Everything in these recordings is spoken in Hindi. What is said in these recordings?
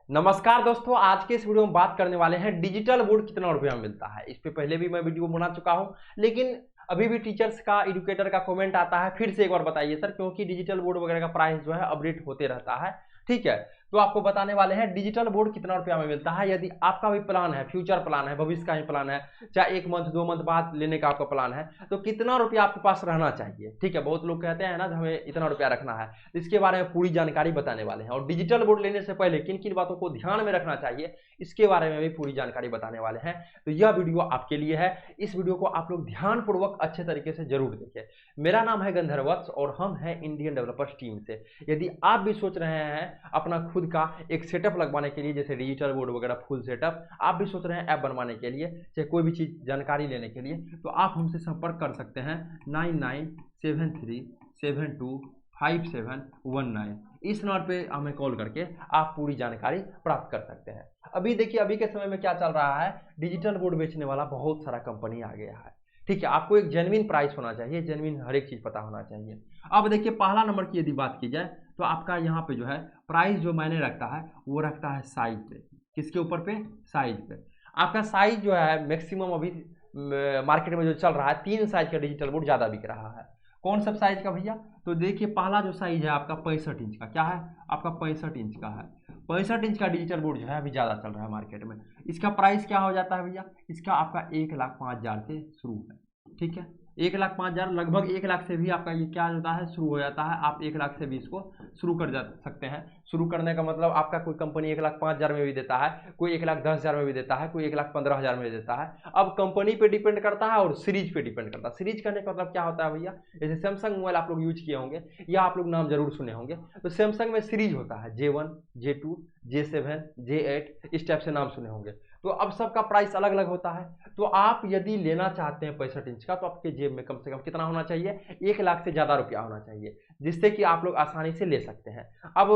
नमस्कार दोस्तों, आज के इस वीडियो में बात करने वाले हैं डिजिटल बोर्ड कितना रुपया में मिलता है। इस पे पहले भी मैं वीडियो बना चुका हूं, लेकिन अभी भी टीचर्स का एजुकेटर का कमेंट आता है, फिर से एक बार बताइए सर, क्योंकि डिजिटल बोर्ड वगैरह का प्राइस जो है अपडेट होते रहता है। ठीक है, तो आपको बताने वाले हैं डिजिटल बोर्ड कितना रुपया में मिलता है। यदि आपका भी प्लान है, फ्यूचर प्लान है, भविष्य का ही प्लान है, चाहे 1 मंथ 2 मंथ बाद लेने का आपका प्लान है, तो कितना रुपया आपके पास रहना चाहिए। ठीक है, बहुत लोग कहते हैं ना हमें इतना रुपया रखना है, इसके बारे में पूरी जानकारी बताने वाले हैं। और डिजिटल बोर्ड लेने से पहले किन किन बातों को ध्यान में रखना चाहिए, इसके बारे में भी पूरी जानकारी बताने वाले हैं। तो यह वीडियो आपके लिए है, इस वीडियो को आप लोग ध्यानपूर्वक अच्छे तरीके से जरूर देखें। मेरा नाम है गंधर्वत्स और हम हैं इंडियन डेवलपर्स टीम से। यदि आप भी सोच रहे हैं अपना खुद का एक सेटअप लगवाने के लिए, जैसे डिजिटल बोर्ड वगैरह फुल सेटअप, आप भी सोच रहे हैं ऐप बनवाने के लिए, चाहे कोई भी चीज़ जानकारी लेने के लिए, तो आप हमसे संपर्क कर सकते हैं 9973725719। इस नंबर पे हमें कॉल करके आप पूरी जानकारी प्राप्त कर सकते हैं। अभी देखिए, अभी के समय में क्या चल रहा है, डिजिटल बोर्ड बेचने वाला बहुत सारा कंपनी आ गया है। ठीक है, आपको एक जेन्युइन प्राइस होना चाहिए, जेन्युइन हर एक चीज़ पता होना चाहिए। अब देखिए, पहला नंबर की यदि बात की जाए तो आपका यहाँ पे जो है प्राइस जो मायने रखता है वो रखता है साइज पे। किसके ऊपर पे? साइज पे। आपका साइज जो है मैक्सिमम अभी मार्केट में जो चल रहा है, 3 साइज का डिजिटल बोर्ड ज़्यादा बिक रहा है। कौन सा साइज का भैया? तो देखिए, पहला जो साइज है आपका 65 इंच का। क्या है आपका? 65 इंच का है। 65 इंच का डिजिटल बोर्ड जो है अभी ज़्यादा चल रहा है मार्केट में। इसका प्राइस क्या हो जाता है भैया? इसका आपका 1,05,000 से शुरू है। ठीक है, 1,05,000, लगभग 1 लाख से भी आपका ये क्या होता है, शुरू हो जाता है। आप 1 लाख से भी इसको शुरू कर जा सकते हैं। शुरू करने का मतलब आपका कोई कंपनी 1,05,000 में भी देता है, कोई 1,10,000 में भी देता है, कोई 1,15,000 में देता है। अब कंपनी पे डिपेंड करता है और सीरीज पे डिपेंड करता है। सीरीज करने का मतलब क्या होता है भैया? जैसे सैमसंग मोबाइल आप लोग यूज किए होंगे या आप लोग नाम जरूर सुने होंगे, तो सैमसंग में सीरीज होता है J1, J2, J7, J8, इस टाइप से नाम सुने होंगे। तो अब सबका प्राइस अलग अलग होता है। तो आप यदि लेना चाहते हैं 65 इंच का, तो आपके जेब में कम से कम कितना होना चाहिए? 1 लाख से ज़्यादा रुपया होना चाहिए, जिससे कि आप लोग आसानी से ले सकते हैं। अब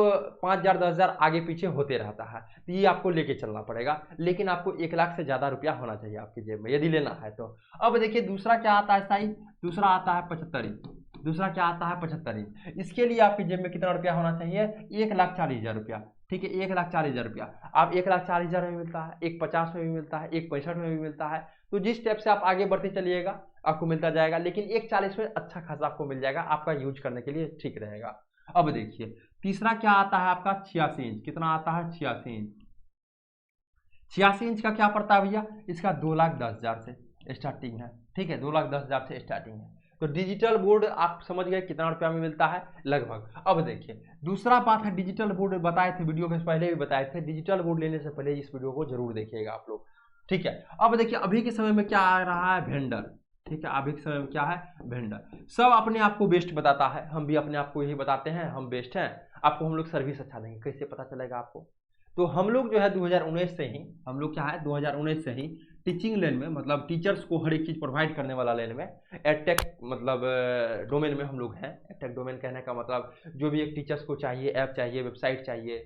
5,000 10,000 आगे पीछे होते रहता है, तो ये आपको लेके चलना पड़ेगा, लेकिन आपको 1 लाख से ज़्यादा रुपया होना चाहिए आपकी जेब में यदि लेना है तो। अब देखिए, दूसरा क्या आता है साइज? दूसरा आता है 75 इंच। दूसरा क्या आता है? 75 इंच। इसके लिए आपकी जेब में कितना रुपया होना चाहिए? 1,40,000 रुपया। ठीक है, 1,40,000 रुपया। आप 1,40,000 में मिलता है, 1,50 में भी मिलता है, 1,65 में भी मिलता है। तो जिस स्टेप से आप आगे बढ़ते चलिएगा आपको मिलता जाएगा, लेकिन 1,40 में अच्छा खासा आपको मिल जाएगा, आपका यूज करने के लिए ठीक रहेगा। अब देखिए, तीसरा क्या आता है आपका? 86 इंच। कितना आता है? 86 इंच। 86 इंच का क्या पड़ता है भैया? इसका 2,10,000 से स्टार्टिंग है। ठीक है, 2,10,000 से स्टार्टिंग है। तो डिजिटल बोर्ड आप समझ गए कितना रुपया में मिलता है लगभग। अब देखिए, दूसरा बात है, डिजिटल बोर्ड बताए थे, वीडियो के पहले भी बताए थे, डिजिटल बोर्ड लेने से पहले इस वीडियो को जरूर देखिएगा आप लोग। ठीक है, अब देखिए, अभी के समय में क्या आ रहा है? वेंडर। ठीक है, अभी के समय में क्या है? वेंडर। सब अपने आप को बेस्ट बताता है, हम भी अपने आप को यही बताते हैं हम बेस्ट हैं। आपको हम लोग सर्विस अच्छा देंगे, कैसे पता चलेगा आपको? तो हम लोग जो है 2019 से ही, हम लोग क्या है 2019 से ही टीचिंग लाइन में, मतलब टीचर्स को हर एक चीज़ प्रोवाइड करने वाला लाइन में, एडटेक मतलब डोमेन में हम लोग हैं। एडटेक डोमेन कहने का मतलब जो भी एक टीचर्स को चाहिए, ऐप चाहिए, वेबसाइट चाहिए,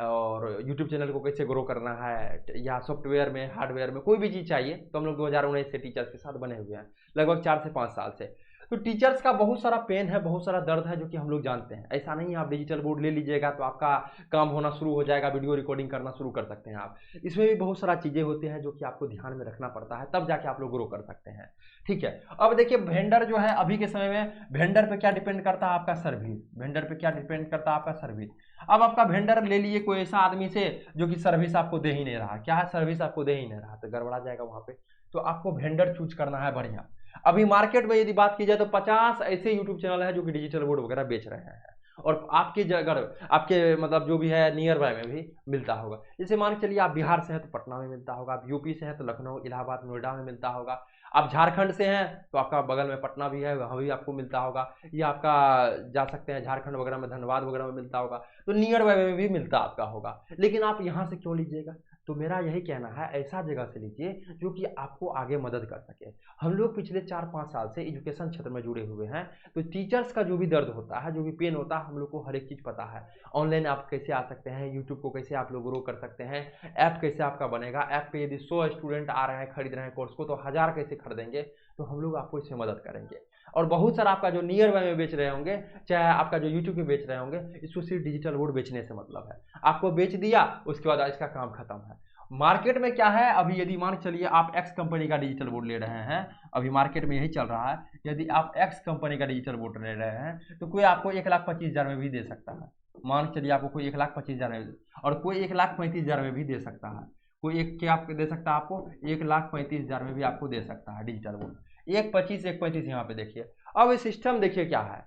और यूट्यूब चैनल को कैसे ग्रो करना है, या सॉफ्टवेयर में, हार्डवेयर में कोई भी चीज़ चाहिए, तो हम लोग 2019 से टीचर्स के साथ बने हुए हैं, लगभग 4 से 5 साल से। तो टीचर्स का बहुत सारा पेन है, बहुत सारा दर्द है, जो कि हम लोग जानते हैं। ऐसा नहीं है आप डिजिटल बोर्ड ले लीजिएगा तो आपका काम होना शुरू हो जाएगा, वीडियो रिकॉर्डिंग करना शुरू कर सकते हैं आप। इसमें भी बहुत सारा चीज़ें होती हैं जो कि आपको ध्यान में रखना पड़ता है, तब जाके आप लोग ग्रो कर सकते हैं। ठीक है, अब देखिए, वेंडर जो है अभी के समय में, वेंडर पे क्या डिपेंड करता है? आपका सर्विस। वेंडर पे क्या डिपेंड करता है? आपका सर्विस। अब आपका वेंडर ले लिए कोई ऐसा आदमी से जो कि सर्विस आपको दे ही नहीं रहा। क्या है? सर्विस आपको दे ही नहीं रहा, तो गड़बड़ा जाएगा वहाँ पे। तो आपको वेंडर चूज करना है बढ़िया। अभी मार्केट में यदि बात की जाए तो 50 ऐसे यूट्यूब चैनल है जो कि डिजिटल बोर्ड वगैरह बेच रहे हैं, और आपकी जगह आपके मतलब जो भी है नियर बाय में भी मिलता होगा। जैसे मान के चलिए, आप बिहार से हैं तो पटना में मिलता होगा, आप यूपी से हैं तो लखनऊ, इलाहाबाद, नोएडा में मिलता होगा, आप झारखंड से हैं तो आपका बगल में पटना भी है, वहाँ भी आपको मिलता होगा, या आपका जा सकते हैं झारखंड वगैरह में, धनबाद वगैरह में मिलता होगा, तो नियर बाय में भी मिलता आपका होगा। लेकिन आप यहाँ से क्यों लीजिएगा? तो मेरा यही कहना है, ऐसा जगह से लीजिए जो कि आपको आगे मदद कर सके। हम लोग पिछले 4-5 साल से एजुकेशन क्षेत्र में जुड़े हुए हैं, तो टीचर्स का जो भी दर्द होता है, जो भी पेन होता है, हम लोग को हर एक चीज़ पता है। ऑनलाइन आप कैसे आ सकते हैं, यूट्यूब को कैसे आप लोग ग्रो कर सकते हैं, ऐप कैसे आपका बनेगा, ऐप पे यदि 100 स्टूडेंट आ रहे हैं, खरीद रहे हैं कोर्स को, तो 1000 कैसे खरीदेंगे तो हम लोग आपको इसमें मदद करेंगे। और बहुत सारा आपका जो नियर बाय में बेच रहे होंगे, चाहे आपका जो यूट्यूब पे बेच रहे होंगे, इसको सिर्फ डिजिटल बोर्ड बेचने से मतलब है। आपको बेच दिया, उसके बाद इसका काम खत्म है। मार्केट में क्या है, अभी यदि मान के चलिए आप एक्स कंपनी का डिजिटल बोर्ड ले रहे हैं, अभी मार्केट में यही चल रहा है, यदि आप एक्स कंपनी का डिजिटल बोर्ड ले रहे हैं तो कोई आपको 1,25,000 में भी दे सकता है। मान के चलिए आपको कोई 1,25,000 में, और कोई 1,35,000 में भी दे सकता है। कोई एक क्या आपको दे सकता है, आपको 1,35,000 में भी आपको दे सकता है डिजिटल बोर्ड। 1,25,1,35 यहाँ पे देखिए। अब ये सिस्टम देखिए क्या है,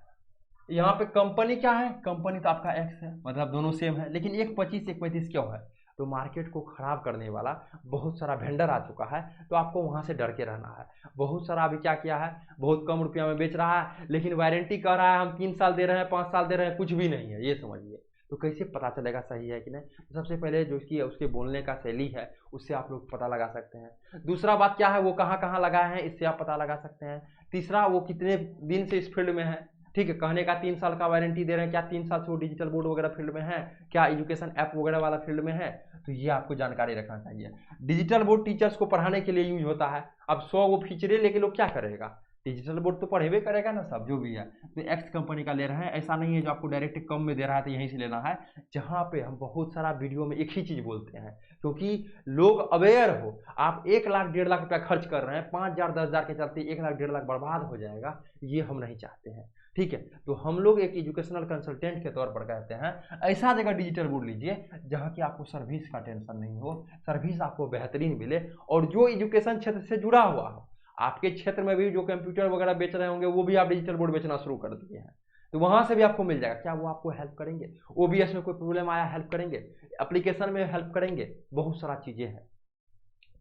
यहाँ पे कंपनी क्या है, कंपनी तो आपका एक्स है, मतलब दोनों सेम है, लेकिन 1,25,1,35 क्यों है, तो मार्केट को खराब करने वाला बहुत सारा वेंडर आ चुका है, तो आपको वहां से डर के रहना है। बहुत सारा अभी क्या किया है, बहुत कम रुपया में बेच रहा है, लेकिन वारंटी कह रहा है हम 3 साल दे रहे हैं, 5 साल दे रहे हैं, कुछ भी नहीं है, ये समझिए। तो कैसे पता चलेगा सही है कि नहीं, तो सबसे पहले जो उसके बोलने का शैली है उससे आप लोग पता लगा सकते हैं। दूसरा बात क्या है, वो कहाँ कहाँ लगाए हैं, इससे आप पता लगा सकते हैं। तीसरा, वो कितने दिन से इस फील्ड में है, ठीक है, कहने का 3 साल का वारंटी दे रहे हैं, क्या 3 साल से वो डिजिटल बोर्ड वगैरह फील्ड में है, क्या एजुकेशन ऐप वगैरह वाला फील्ड में है, तो ये आपको जानकारी रखना चाहिए। डिजिटल बोर्ड टीचर्स को पढ़ाने के लिए यूज होता है। अब 100 वो फीचरें लेके लोग क्या करेगा, डिजिटल बोर्ड तो पढ़ेबे करेगा ना सब, जो भी है। तो एक्स कंपनी का ले रहे हैं, ऐसा नहीं है जो आपको डायरेक्ट कम में दे रहा है तो यहीं से लेना है। जहाँ पे हम बहुत सारा वीडियो में एक ही चीज़ बोलते हैं, क्योंकि लोग अवेयर हो। आप 1 लाख 1.5 लाख रुपया खर्च कर रहे हैं, 5,000 10,000 के चलते 1 लाख 1.5 लाख बर्बाद हो जाएगा, ये हम नहीं चाहते हैं, ठीक है। तो हम लोग एक एजुकेशनल कंसल्टेंट के तौर पर कहते हैं ऐसा जगह डिजिटल बोर्ड लीजिए जहाँ की आपको सर्विस का टेंशन नहीं हो, सर्विस आपको बेहतरीन मिले, और जो एजुकेशन क्षेत्र से जुड़ा हुआ हो। आपके क्षेत्र में भी जो कंप्यूटर वगैरह बेच रहे होंगे वो भी आप डिजिटल बोर्ड बेचना शुरू कर दिए हैं, तो वहां से भी आपको मिल जाएगा। क्या वो आपको हेल्प करेंगे, ओबीएस में कोई प्रॉब्लम आया हेल्प करेंगे, एप्लीकेशन में हेल्प करेंगे, बहुत सारा चीजें हैं।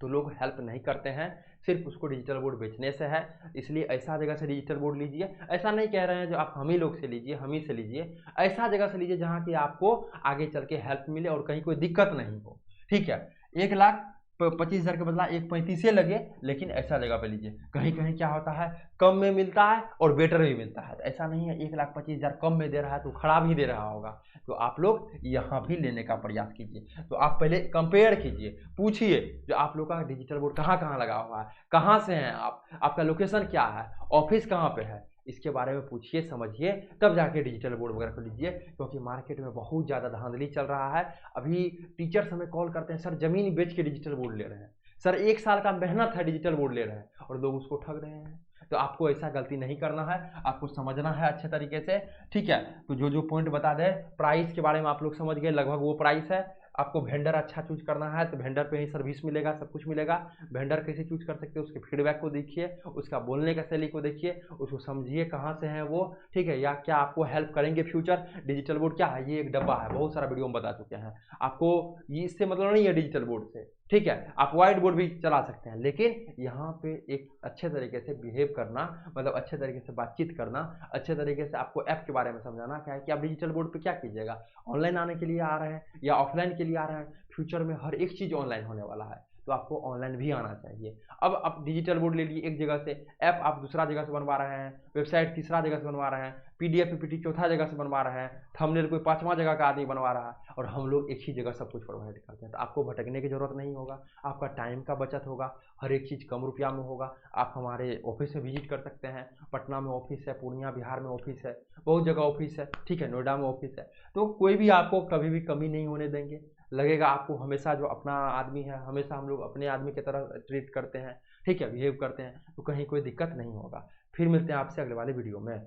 तो लोग हेल्प नहीं करते हैं, सिर्फ उसको डिजिटल बोर्ड बेचने से है। इसलिए ऐसा जगह से डिजिटल बोर्ड लीजिए। ऐसा नहीं कह रहे हैं जो आप हम ही लोग से लीजिए, हम ही से लीजिए, ऐसा जगह से लीजिए जहाँ की आपको आगे चल के हेल्प मिले और कहीं कोई दिक्कत नहीं हो, ठीक है। 1,25,000 के बदला 1,35 लगे, लेकिन ऐसा जगह पे लीजिए। कहीं कहीं क्या होता है, कम में मिलता है और बेटर भी मिलता है, तो ऐसा नहीं है 1,25,000 कम में दे रहा है तो खराब ही दे रहा होगा। तो आप लोग यहाँ भी लेने का प्रयास कीजिए। तो आप पहले कंपेयर कीजिए, पूछिए जो आप लोग का डिजिटल बोर्ड कहाँ कहाँ लगा हुआ है, कहाँ से हैं आप, आपका लोकेशन क्या है, ऑफिस कहाँ पे है, इसके बारे में पूछिए, समझिए, तब जाके डिजिटल बोर्ड वगैरह को लीजिए। क्योंकि मार्केट में बहुत ज़्यादा धांधली चल रहा है। अभी टीचर्स हमें कॉल करते हैं, सर ज़मीन बेच के डिजिटल बोर्ड ले रहे हैं, सर 1 साल का मेहनत है डिजिटल बोर्ड ले रहे हैं, और लोग उसको ठग रहे हैं। तो आपको ऐसा गलती नहीं करना है, आपको समझना है अच्छे तरीके से, ठीक है। तो जो जो पॉइंट बता दें, प्राइस के बारे में आप लोग समझ गए, लगभग वो प्राइस है। आपको वेंडर अच्छा चूज करना है तो वेंडर पे ही सर्विस मिलेगा, सब कुछ मिलेगा। वेंडर कैसे चूज कर सकते हैं, उसके फीडबैक को देखिए, उसका बोलने का शैली को देखिए, उसको समझिए कहाँ से हैं वो, ठीक है, या क्या आपको हेल्प करेंगे फ्यूचर। डिजिटल बोर्ड क्या है, ये एक डब्बा है, बहुत सारा वीडियो में बता चुके हैं आपको। ये इससे मतलब नहीं है डिजिटल बोर्ड से, ठीक है। आप व्हाइट बोर्ड भी चला सकते हैं, लेकिन यहाँ पे एक अच्छे तरीके से बिहेव करना, मतलब अच्छे तरीके से बातचीत करना, अच्छे तरीके से आपको ऐप के बारे में समझाना। क्या है कि आप डिजिटल बोर्ड पे क्या कीजिएगा, ऑनलाइन आने के लिए आ रहे हैं या ऑफलाइन के लिए आ रहे हैं, फ्यूचर में हर एक चीज़ ऑनलाइन होने वाला है, तो आपको ऑनलाइन भी आना चाहिए। अब आप डिजिटल बोर्ड ले लिए एक जगह से, ऐप आप दूसरा जगह से बनवा रहे हैं, वेबसाइट तीसरा जगह से बनवा रहे हैं, पीडीएफ पीपीटी चौथा जगह से बनवा रहे हैं, थंबनेल कोई 5वां जगह का आदमी बनवा रहा है, और हम लोग एक ही जगह सब कुछ प्रोवाइड करते हैं। तो आपको भटकने की जरूरत नहीं होगा, आपका टाइम का बचत होगा, हर एक चीज़ कम रुपया में होगा। आप हमारे ऑफिस में विजिट कर सकते हैं, पटना में ऑफिस है, पूर्णिया बिहार में ऑफिस है, बहुत जगह ऑफिस है, ठीक है, नोएडा में ऑफिस है। तो कोई भी आपको कभी भी कमी नहीं होने देंगे, लगेगा आपको हमेशा जो अपना आदमी है, हमेशा हम लोग अपने आदमी की तरह ट्रीट करते हैं, ठीक है, बिहेव करते हैं, तो कहीं कोई दिक्कत नहीं होगा। फिर मिलते हैं आपसे अगले वाले वीडियो में।